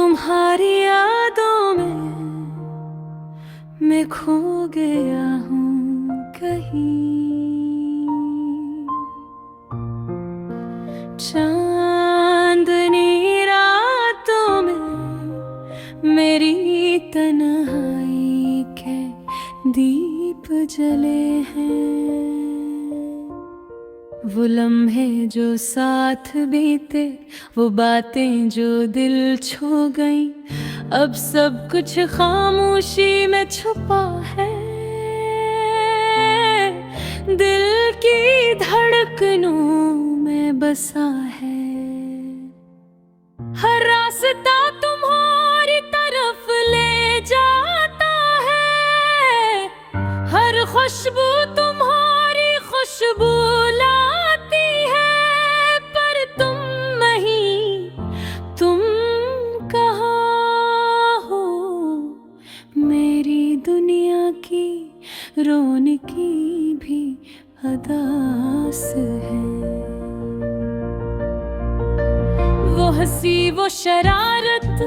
तुम्हारी यादों में मैं खो गया हूँ कहीं। चांदनी रातों में मेरी तन्हाई के दीप जले हैं। वो लम्हे जो साथ बीते, वो बातें जो दिल छू गईं, अब सब कुछ खामोशी में छुपा है। दिल की धड़कनों में बसा है। हर रास्ता तुम्हारी तरफ ले जाता है। हर खुशबू तुम्हारी खुशबू लाती है। पर तुम नहीं, तुम कहाँ हो? मेरी दुनिया की रौनकी भी अदास है। वो हंसी, वो शरारत,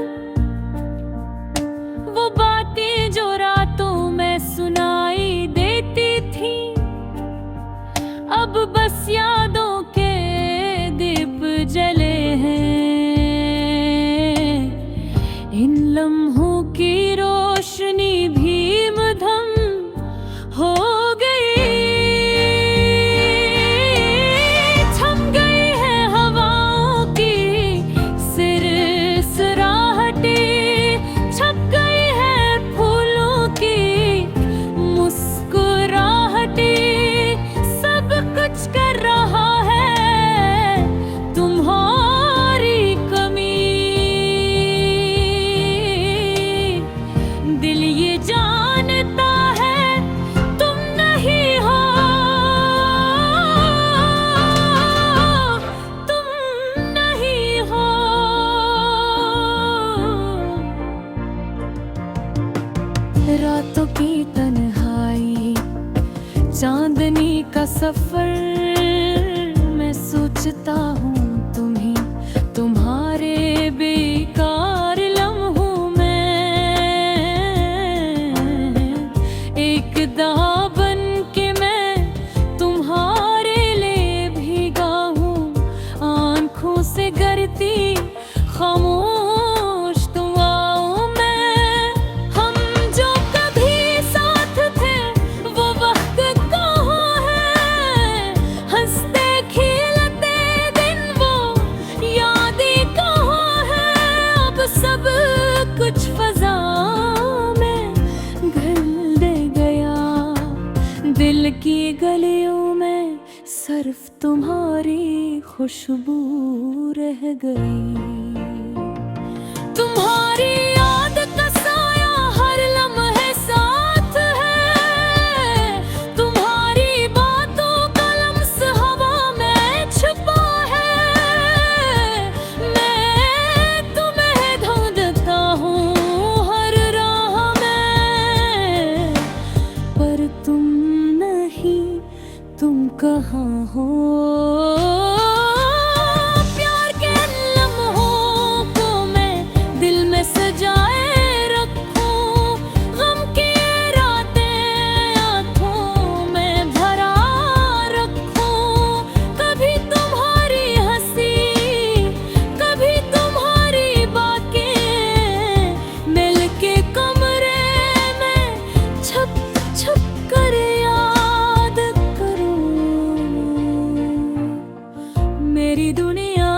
वो बातें जो रातों में सुनाई देती थी, अब बस यादों के दीप जले हैं। इन लम्हों की रोशनी भी मधम हो गई। थम गई है हवाओं की सिरसराहटें, छप गई है फूलों की मुस्कुराहटें। सब कुछ कर रहा है तुम्हारी कमी। दिल ये जानता है तुम नहीं हो, तुम नहीं हो। रातों की तन्हाई, चांदनी का सफर, मैं सोचता हूँ तुम्ही, तुम्हारे बेकार लम्हों में। एक दावा बन के मैं तुम्हारे लिए भीगा हूँ, आँखों से गिरती खामोश दुआओं में। हम जो कभी साथ थे वो वक्त कहाँ है? हंसते खिलते दिन वो यादें कहाँ है? अब सब कुछ फजा में घुल दे गया। दिल की गलियों में सिर्फ तुम्हारी खुशबू रह गई। तुम्हारी याद का साया हर लम्हे साथ है। तुम्हारी बातों का लम्स हवा में छुपा है। मैं तुम्हें ढूंढता हूँ हर राह में, पर तुम नहीं, तुम कहाँ हो? प्यार के लम्हों को मैं दिल में सजाए रखूं, गम की रातें आँखों में भरा रखूं। कभी तुम्हारी हंसी, कभी तुम्हारी बातें मिलके कमरे में छुप छुप कर याद करूं। मेरी दुनिया,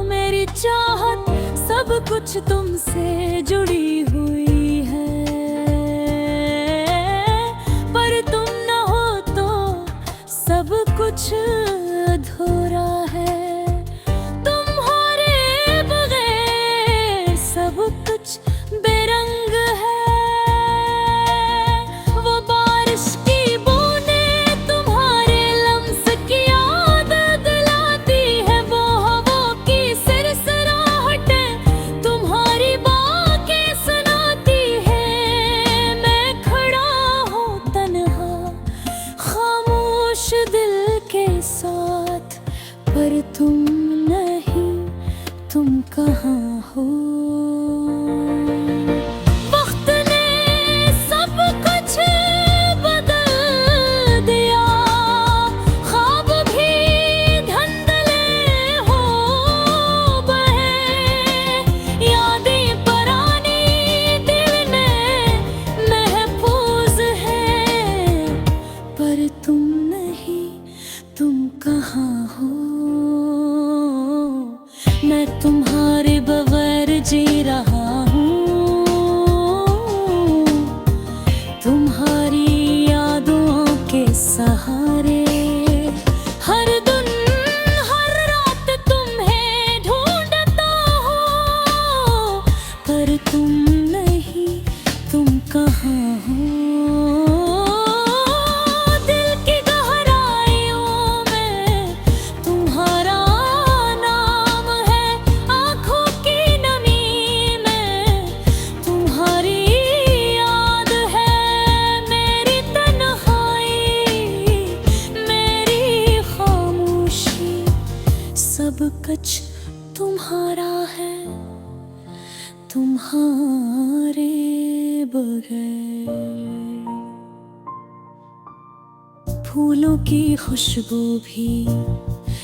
मेरी चाहत, सब कुछ तुमसे जुड़ी हुई है। पर तुम न हो तो सब कुछ अधूरा है। तुम्हारे बगैर सब कुछ बेरंग है। वो बारिश की बूंदें तुम्हारे लम्स की याद दिलाती है। वो हवा की सिरसराहटें तुम्हारी बातें सुनाती है। मैं खड़ा हूँ तन्हा खामोश दिल के पर तुम नहीं, तुम कहाँ हो? दिल की गहराइयों में तुम्हारा नाम है, आँखों की नमी में तुम्हारी याद है। मेरी तन्हाई, मेरी खामोशी, सब कुछ तुम्हारा है, तुम्हारे बगैर। फूलों की खुशबू भी,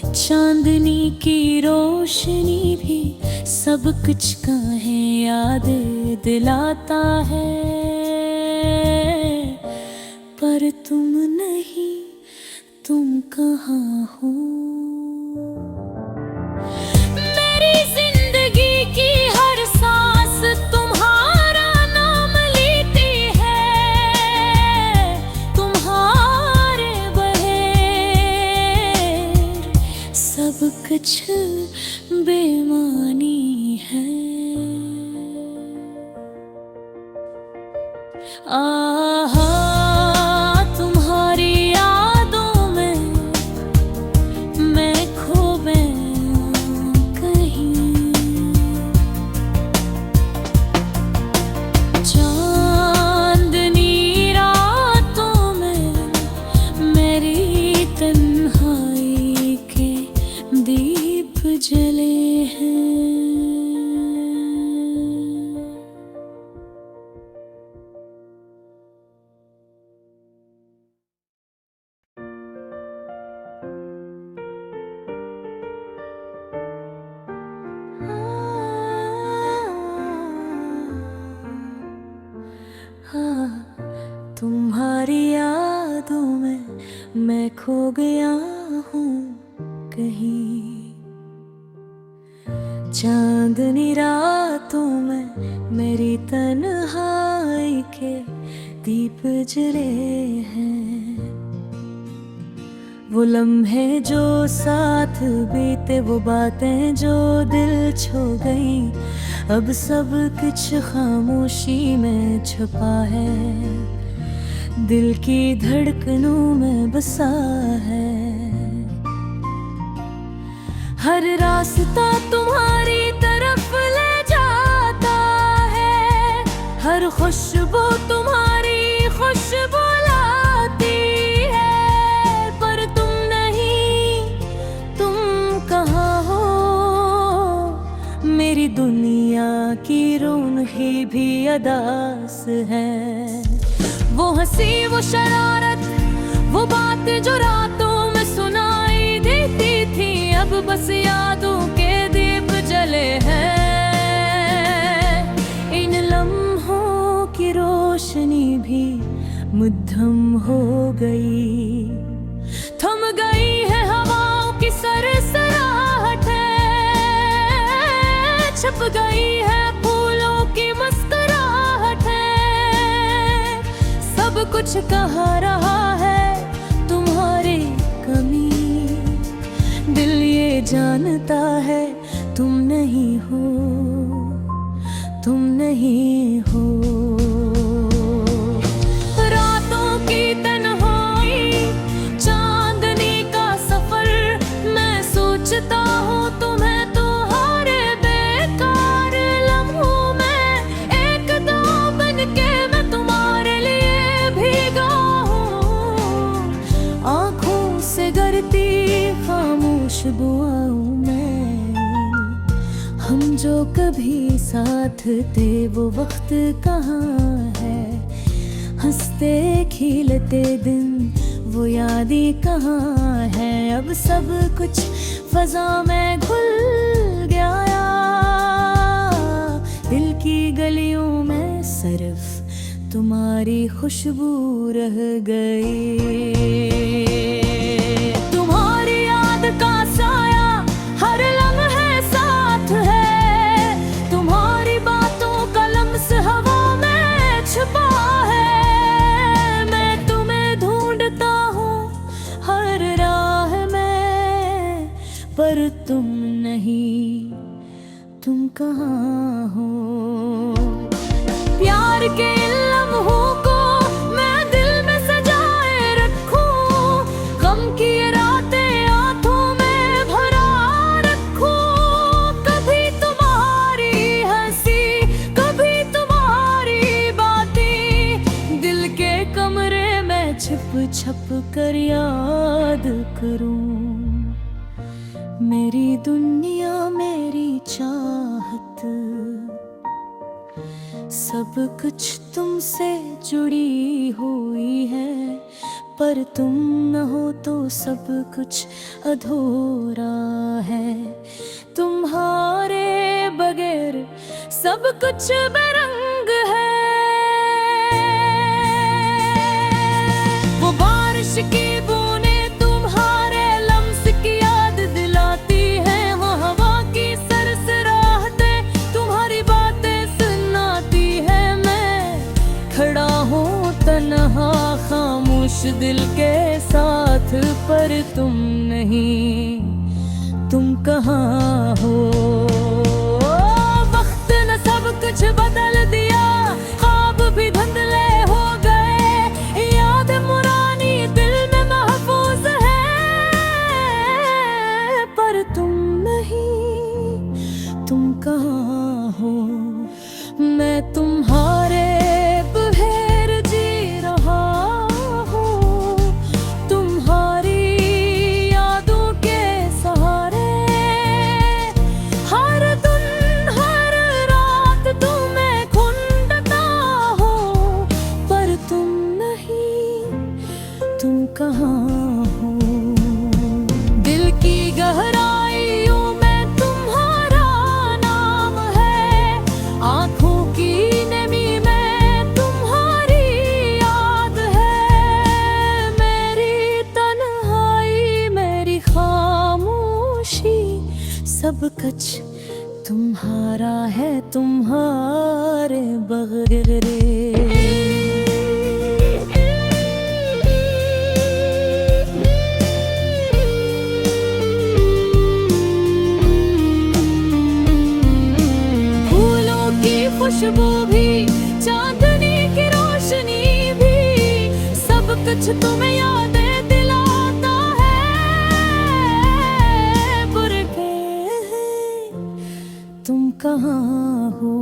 चांदनी की रोशनी भी, सब कुछ काहे याद दिलाता है। पर तुम नहीं, तुम कहाँ हो? सब कुछ बेमानी है। आहा, तुम्हारी यादों में मैं खो गया कहीं। चांदनी रातों में मेरी तन्हाई के दीप जले हैं। तुम्हारी यादों में मैं खो गया हूँ कहीं। चांदनी रातों में मेरी तन्हाई के दीप जले हैं। वो लम्हे जो साथ बीते, वो बातें जो दिल छू गई, अब सब कुछ खामोशी में छुपा है, दिल की धड़कनों में बसा है। हर रास्ता तुम्हारी तरफ ले जाता है, हर खुशबू तुम्हारी खुशबू लाती है। पर तुम नहीं, तुम कहाँ हो? मेरी दुनिया की रौनकी भी अदास है। वो हंसी, वो शरारत, वो बातें जो रातों में सुनाई देती थी, अब बस यादों के दीप जले हैं। इन लम्हों की रोशनी भी मद्धम हो गई, थम गई है हवाओं की सरसराहट है, छप गई है फूलों की मुस्कुराहट है। सब कुछ कहा रहा है तुम्हारी कमी, दिल ये जानता है तुम नहीं हो, तुम नहीं हो। रातों की तन्हाई, चांदनी का सफर, मैं सोचता हूँ तुम्हें तुम्हारे बेकार लम्हों में, एक दो बन के मैं तुम्हारे लिए भीगा हूँ। आँखों से गिरती खामोश दुआओं में, हम जो कभी साथ थे वो वक्त कहाँ है? हंसते खिलते दिन वो यादें कहाँ है? अब सब कुछ फजा में घुल गया, दिल की गलियों में सिर्फ तुम्हारी खुशबू रह गई। तुम्हारी याद का साया हर लम्हे साथ है, तुम्हारी बातों का लम्स हवा में छुपा है। मैं तुम्हें ढूंढता हूँ हर राह में, पर तुम नहीं, तुम कहाँ हो? करूं। मेरी दुनिया मेरी चाहत सब कुछ तुमसे जुड़ी हुई है, पर तुम न हो तो सब कुछ अधूरा है। तुम्हारे बगैर सब कुछ बेरंग है। वो बारिश की बूंदें तुम्हारे लम्स की याद दिलाती हैं, वो हवा की सरसराहटें तुम्हारी बातें सुनाती है। मैं खड़ा हूँ तन्हा खामोश दिल के साथ, पर तुम नहीं, तुम कहाँ हो? वक्त ने सब कुछ बदल दिया, ख्वाब भी धुंधले हो गए, याद मुरानी दिल में महफूज है, पर तुम नहीं, तुम कहाँ हो? मैं तुम्हारे बगैर जी रहा हूँ, तुम्हारी यादों के सहारे। हर दिन हर रात तुम्हें ढूंढता हूँ, पर तुम नहीं, तुम कहाँ हो? दिल की गहराइयों में तुम्हारा नाम है, आँखों की नमी में तुम्हारी याद है। मेरी तन्हाई मेरी खामोशी सब कुछ तुम्हारा है, तुम्हारे बगैर। फूलों की खुशबू भी, चांदनी की रोशनी भी, सब कुछ तुम्हें यादें दिलाता है, बुरे तुम कहाँ हो?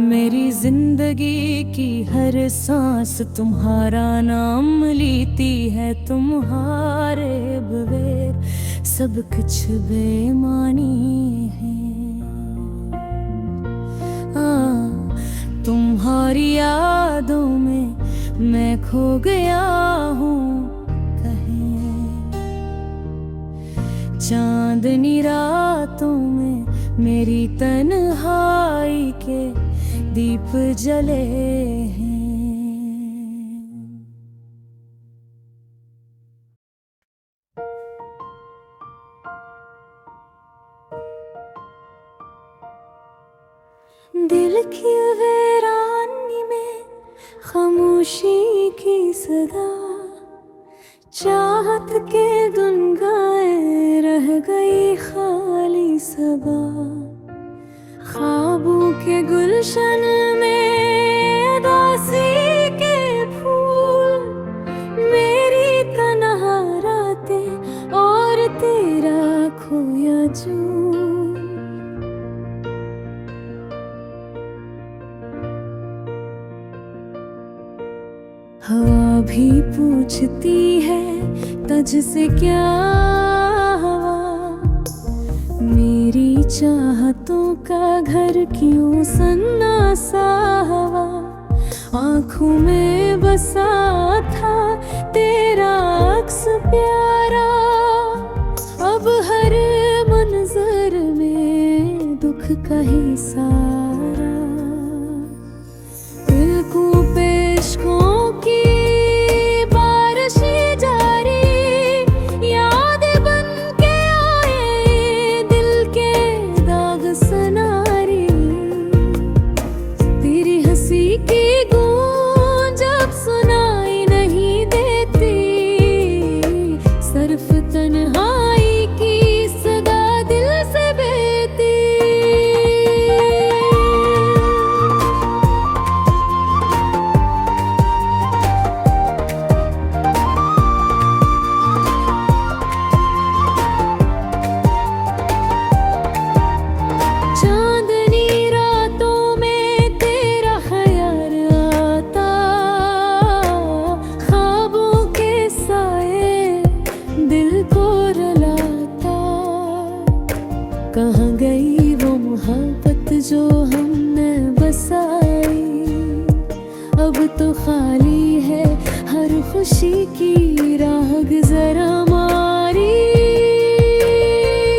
मेरी जिंदगी की हर सांस तुम्हारा नाम लेती है, तुम्हारे बगैर सब कुछ बेमानी है। तुम्हारी यादों में मैं खो गया हूँ कहीं, चांदनी रातों में मेरी तन्हाई के दीप जले हैं। दिल की वीरानी में खामोशी की सदा, चाहत के धुन गाए रह गई खाली सबा। ख्वाबों के गुलशन में उदासी के फूल, मेरी तन्हा रातें और तेरा खोया जून। हवा भी पूछती है तुझसे क्या हवा, मेरी चाहतों का घर क्यों सन्नासा हवा। आँखों में बसा था तेरा अक्स प्यारा, अब हर मंजर में दुख का ही सारा। दिल को पेशकों की बारिशें जारी, यादें बन के आए दिल के दाग सनारी। तेरी हंसी की गूंज अब सुनाई नहीं देती, सिर्फ तन्हाई की सदा दिल से बहती। खाली है हर खुशी की राह गुजर हमारी।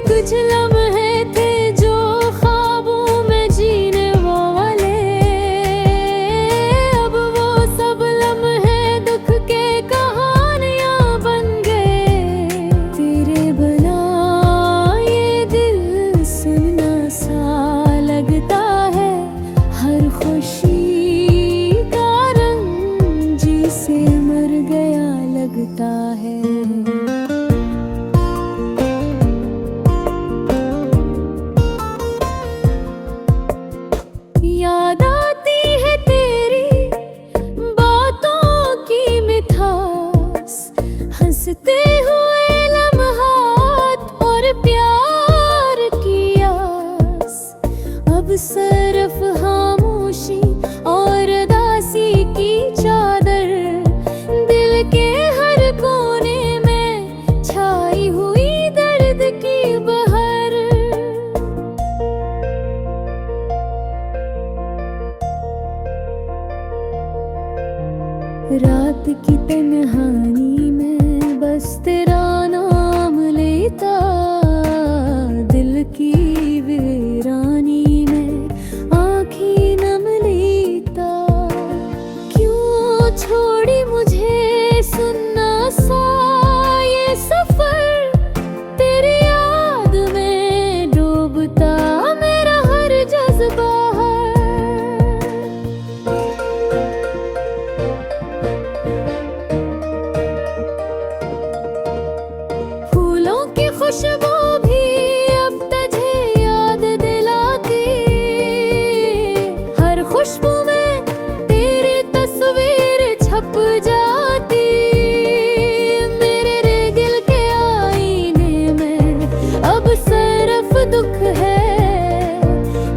कुछ लम्हे थे जो ख्वाबों में जीने वाले, अब वो सब लम्हे दुख के कहानियां बन गए। तेरे बिना ये दिल सुनना सा लगता है, हर खुशी का रंग जी से मर गया लगता है। याद आती है तेरी बातों की मिठास, हंसते हुए लम्हात और प्यार की आस। अब सिर्फ खामोशी और दासी की चादर, दिल के हर कोने में छाई हुई दर्द की बहार। रात की तन्हाई में बस तेरा नाम लेता, दिल की वीरानी में आँखें नम लेता। क्यों छोड़ी मुझे सुनना सा ये सफर, तेरी याद में डूबता मेरा हर जज्बा। फूलों की खुशबू भी अब तुझे याद दिलाती, हर खुशबू में तेरी तस्वीर छप जाती। मेरे दिल के आईने में अब सिर्फ दुख है,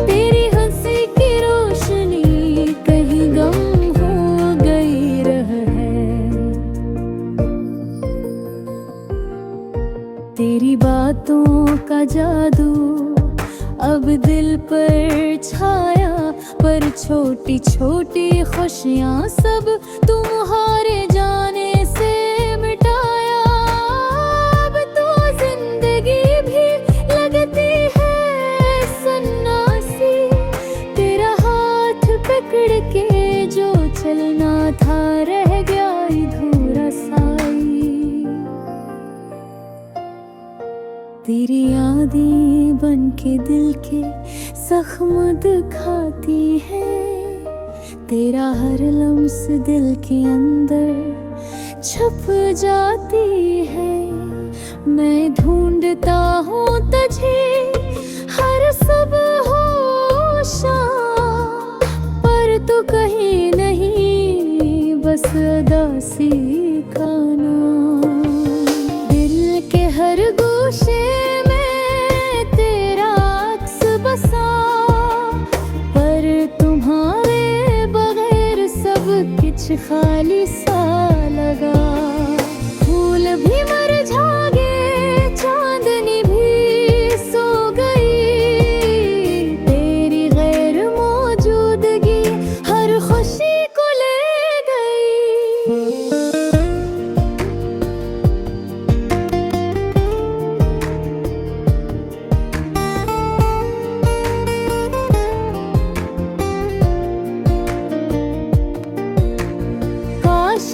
तेरी हंसी की रोशनी कहीं गम हो गई रह है। तेरी बातों का जादू अब दिल पर छाया, पर छोटी छोटी खुशियां सब तुम्हारे जाने से मिटाया। अब तो जिंदगी भी लगती है सन्नासी, तेरा हाथ पकड़ के जो चलना था रह गया अधूरा साई। तेरी यादें बन के दिल के जख्म दिखाती है, तेरा हर लम्स दिल के अंदर छप जाती है। मैं ढूंढता हूँ तुझे हर सुबह हो शाम, पर तू कहीं नहीं, बस उदासी का नाम। दिल के हर गोशे में तेरा अक्स बसा, पर तुम्हारे बगैर सब कुछ खाली सा लगा। फूल भी मर जागे, चांदनी भी सो गई, तेरी गैर मौजूदगी हर खुशी को ले गई। काश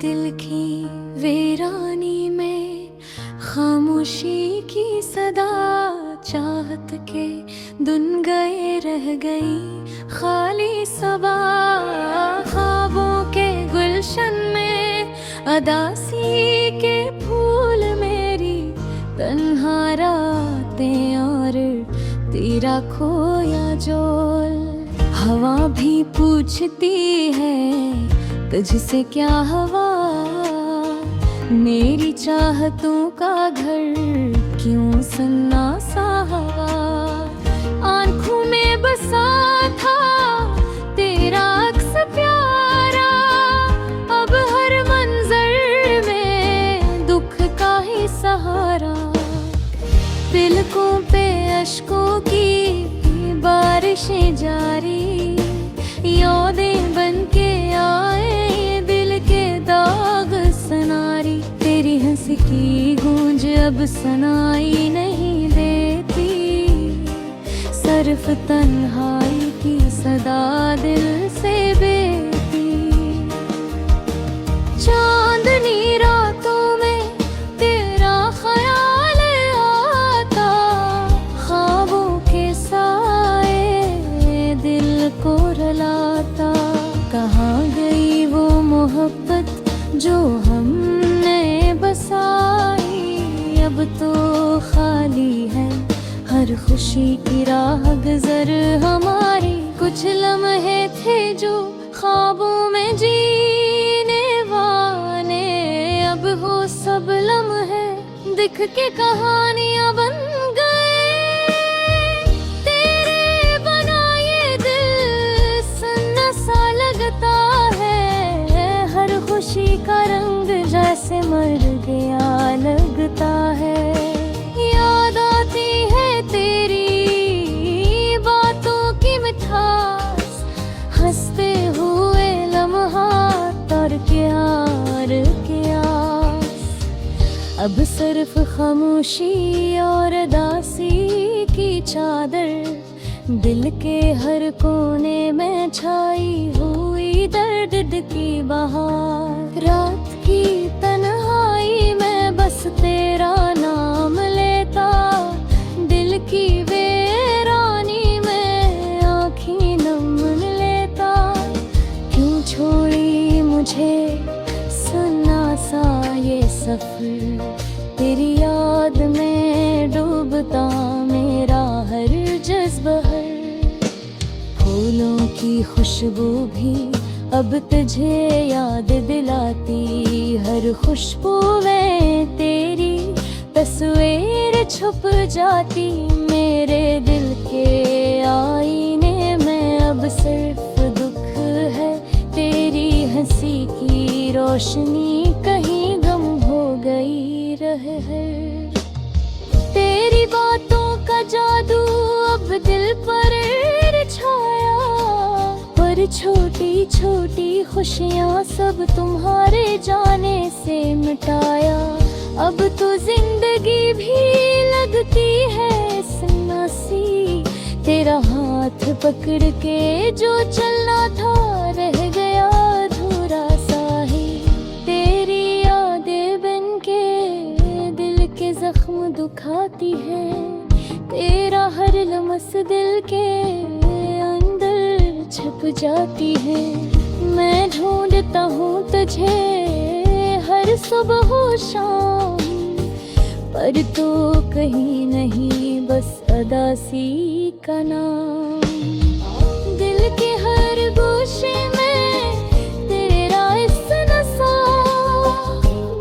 दिल की वीरानी में खामोशी की सदा, चाहत के धुन गए रह गई खाली सबा। ख्वाबों के गुलशन में अदासी के फूल मेरी, तन्हा रातें और तेरा खोया जोल। हवा भी पूछती है तुझसे क्या हवा, मेरी चाहतों का घर क्यों सन्ना सा हवा। आंखों में बसा था तेरा अक्स प्यारा, अब हर मंजर में दुख का ही सहारा। तिलकों पे अश्कों की बारिशें जारी, यादें बन के आए दिल के दाग सनारी। तेरी हंसी की गूंज अब सुनाई नहीं देती, सिर्फ तन्हाई की सदा दिल से बेती। चांदनी रातों में तेरा ख्याल आता, ख्वाबों के साए दिल को रुलाता। कहाँ गई वो मोहब्बत जो हमने बसाई, अब तो खाली है हर खुशी की राह गुजर हमारी। कुछ लम्हे थे जो ख्वाबों में जीने वाले, अब हो सब लम्हे दिख के कहानियां बन गए। तेरे बना ये दिल सुन्ना सा लगता है, हर खुशी का रंग जैसे मर गया लगता है। याद आती है तेरी बातों की मिठास, हंसते हुए लम्हात और प्यार के आस। अब सिर्फ खामोशी और उदासी की चादर दिल के हर कोने में छाई हुई, दर्द की बहार। रात की तन्हाई में बस तेरा नाम लेता, दिल की वीरानी में आँखें नम लेता। क्यों छोड़ी मुझे सुना सा ये सफर, तेरी याद में डूबता मेरा हर जज्बा। फूलों की खुशबू भी अब तुझे याद दिलाती, हर खुशबू में तेरी तस्वीर छुप जाती। मेरे दिल के आईने में अब सिर्फ दुख है, तेरी हंसी की रोशनी कहीं गम हो गई रहे है। तेरी बातों का जादू अब दिल पर छाया, पर छोटी छोटी खुशियाँ सब तुम्हारे जाने से मिटाया। अब तो जिंदगी भी लगती है सुन्ना सी, तेरा हाथ पकड़ के जो चलना था रह गया अधूरा सा ही। तेरी यादें बन के दिल के जख्म दुखाती है, तेरा हर लम्स दिल के छुप जाती है। मैं ढूंढता हूँ तुझे हर सुबह हो शाम, पर तो कहीं नहीं बस अदासी का नाम। दिल के हर गोशे में तेरा इस नशा,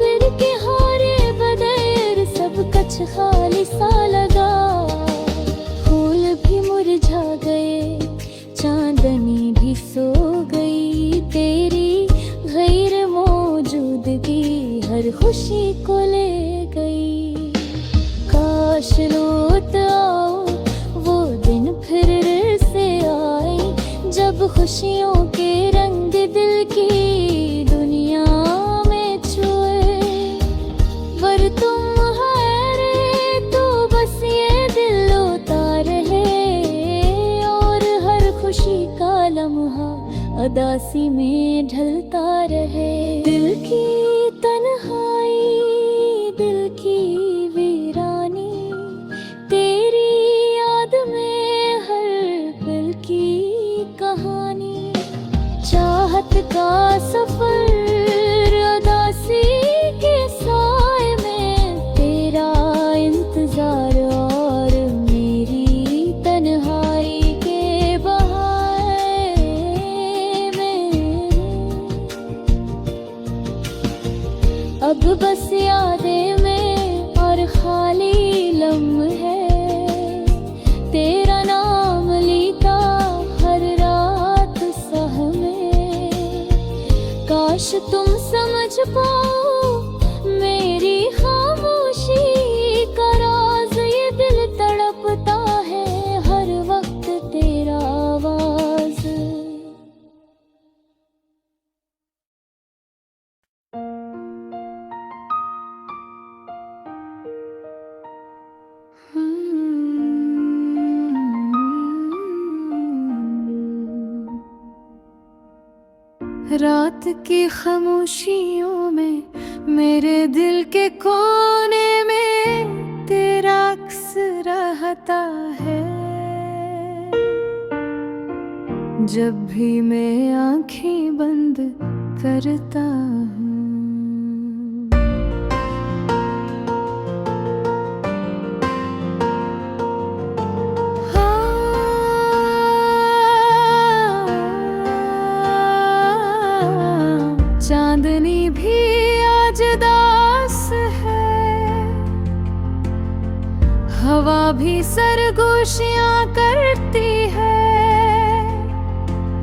दिल के हारे बदर सब कुछ खाली सा लगा। फूल भी मुरझा गए, चांदनी भी सो गई, तेरी गैर मौजूदगी हर खुशी को ले गई। काश लौट आओ वो दिन फिर से आए, जब खुशियों के रंग दिल की दुनिया में छुए। पर तुम है तो बस ये दिल उतार है, और हर खुशी का लम्हा उदासी में ढलता रहे। दिल की तन्हाई, दिल की वीरानी, तेरी याद में हर पल की कहानी। चाहत का सफर उदासी के साए में, तेरा इंतजार और मेरी तन्हाई के बहाए में। अब बस यादें में और खाली लम्हे, तेरा नाम लीता हर रात सहमे। काश तुम समझ पाओ मेरी खामोशी का राज, ये दिल तड़पता है हर वक्त तेरा आवाज। रात की खामोशियों में, मेरे दिल के कोने में तेरा अक्स रहता है। जब भी मैं आंखें बंद करता हूँ, चांदनी भी आज दास है, हवा भी सरगोशियां करती है,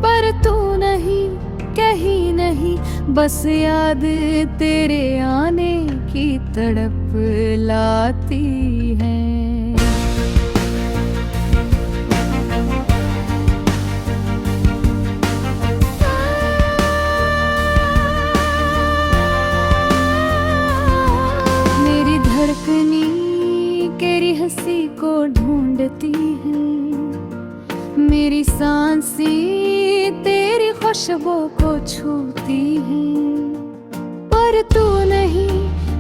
पर तू नहीं, कहीं नहीं, बस याद तेरे आने की तड़प लाती है। तेरी हंसी को ढूंढती है, मेरी सांसें तेरी खुशबू को छूती हैं, पर तू नहीं,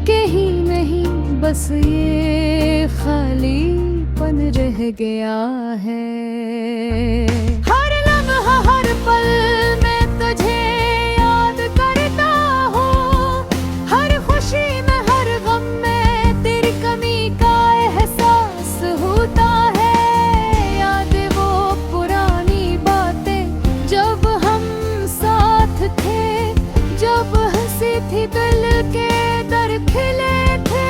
कहीं नहीं, बस ये खालीपन रह गया है। हर लम्हा हर पल मैं तुझे याद करता हूँ, हर खुशी में हर गम में तेरी कमी का एहसास होता है। याद वो पुरानी बातें जब हम साथ थे, जब हंसी थी दिल के दर खिले थे।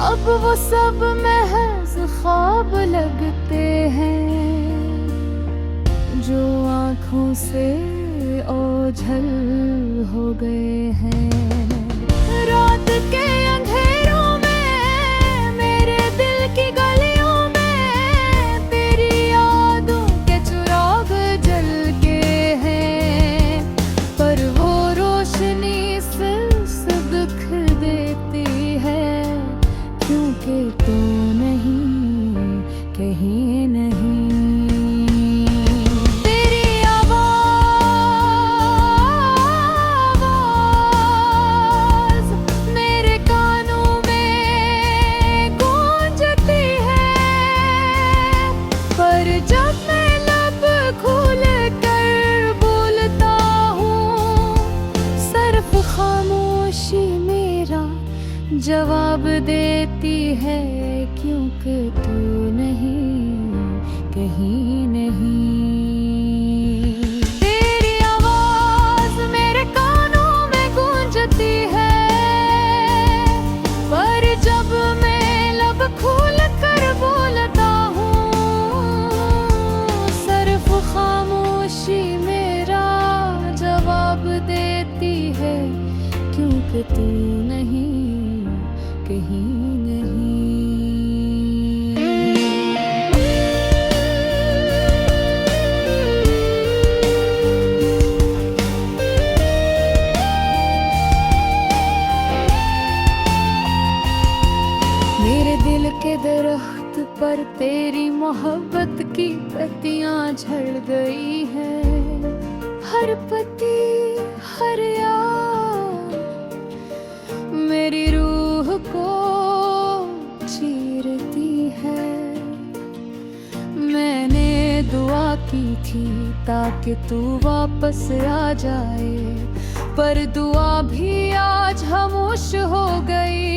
अब वो सब महज ख्वाब लगते हैं, जो आँखों से ओझल हो गए हैं। रात के अंधेरों में, मेरे दिल की गलियों में, तेरी यादों के चिराग जल के हैं, पर वो रोशनी सिर्फ दुख देती है, क्योंकि तू नहीं, कहीं नहीं। जवाब देती है, क्योंकि तू नहीं, कहीं नहीं। तेरी आवाज मेरे कानों में गूंजती है, पर जब मैं लब खोल कर बोलता हूँ, सिर्फ खामोशी मेरा जवाब देती है, क्योंकि तू नहीं, कहीं नहीं। मेरे दिल के दरख्त पर तेरी मोहब्बत की पत्तियां झड़ गई है। हर पत्ती हर याद मेरी रूह को चीरती है। मैंने दुआ की थी ताकि तू वापस आ जाए, पर दुआ भी आज खामोश हो गई।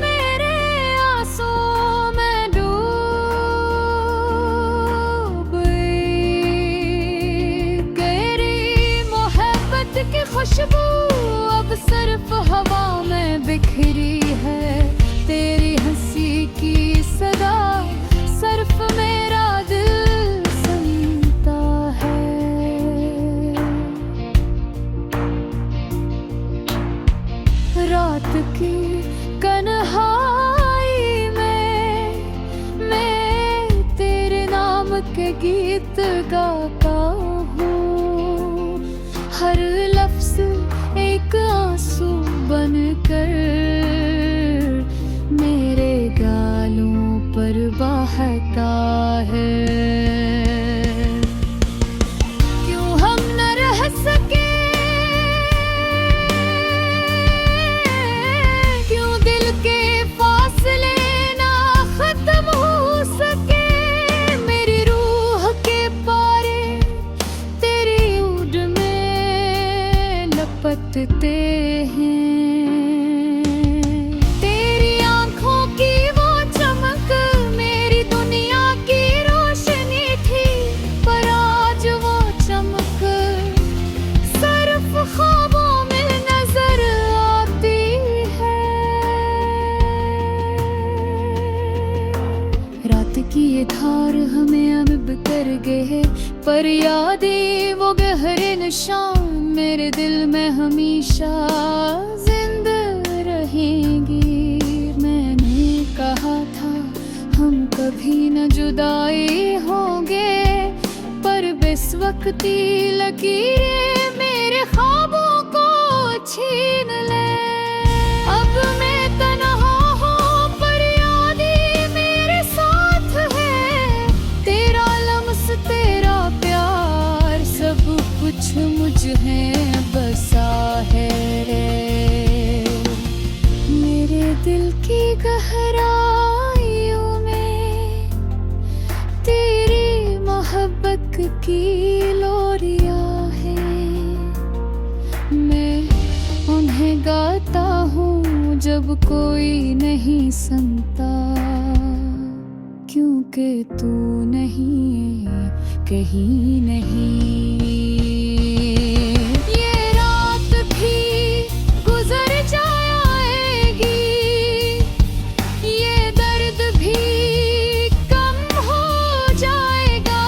मेरे आंसुओं में डूब गई तेरी मोहब्बत की खुशबू अब सिर्फ हवा में बिखरी है। तेरी हंसी की सदा सिर्फ मेरा दिल सुनता है। रात की कन्हाई में मैं तेरे नाम के गीत गाता हूँ। हर लफ्ज एक आंसू बनकर मेरे गालों पर बहता है। क्यों हम न रह सके, क्यों दिल के फासले ना खत्म हो सके। मेरी रूह के पारे तेरी उड़ में लपटते हैं। तेरी आंखों की वो चमक मेरी दुनिया की रोशनी थी, पर आज वो चमक सिर्फ ख्वाबों में नजर आती है। रात की ये धार हमें अब कर गए, पर यादें वो गहरे निशान मेरे दिल में हमेशा जिंदा रहेंगी। मैंने कहा था हम कभी न जुदाई होंगे, पर इस वक्ती लकीरें मेरे ख्वाबों को छीन ले। अब मैं तन्हा हूँ पर यादें मेरे साथ है। तेरा लम्स तेरा प्यार सब कुछ मुझ है बसा है। मेरे दिल की गहराइयों में तेरी मोहब्बत की लोरियां हैं। मैं उन्हें गाता हूँ जब कोई नहीं सुनता, क्योंकि तू नहीं कहीं नहीं। ये रात भी गुजर जाएगी, ये दर्द भी कम हो जाएगा,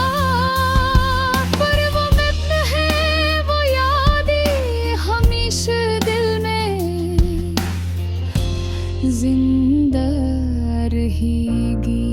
पर वो मित्र है वो यादें हमेशा दिल में जिंदा रहेगी।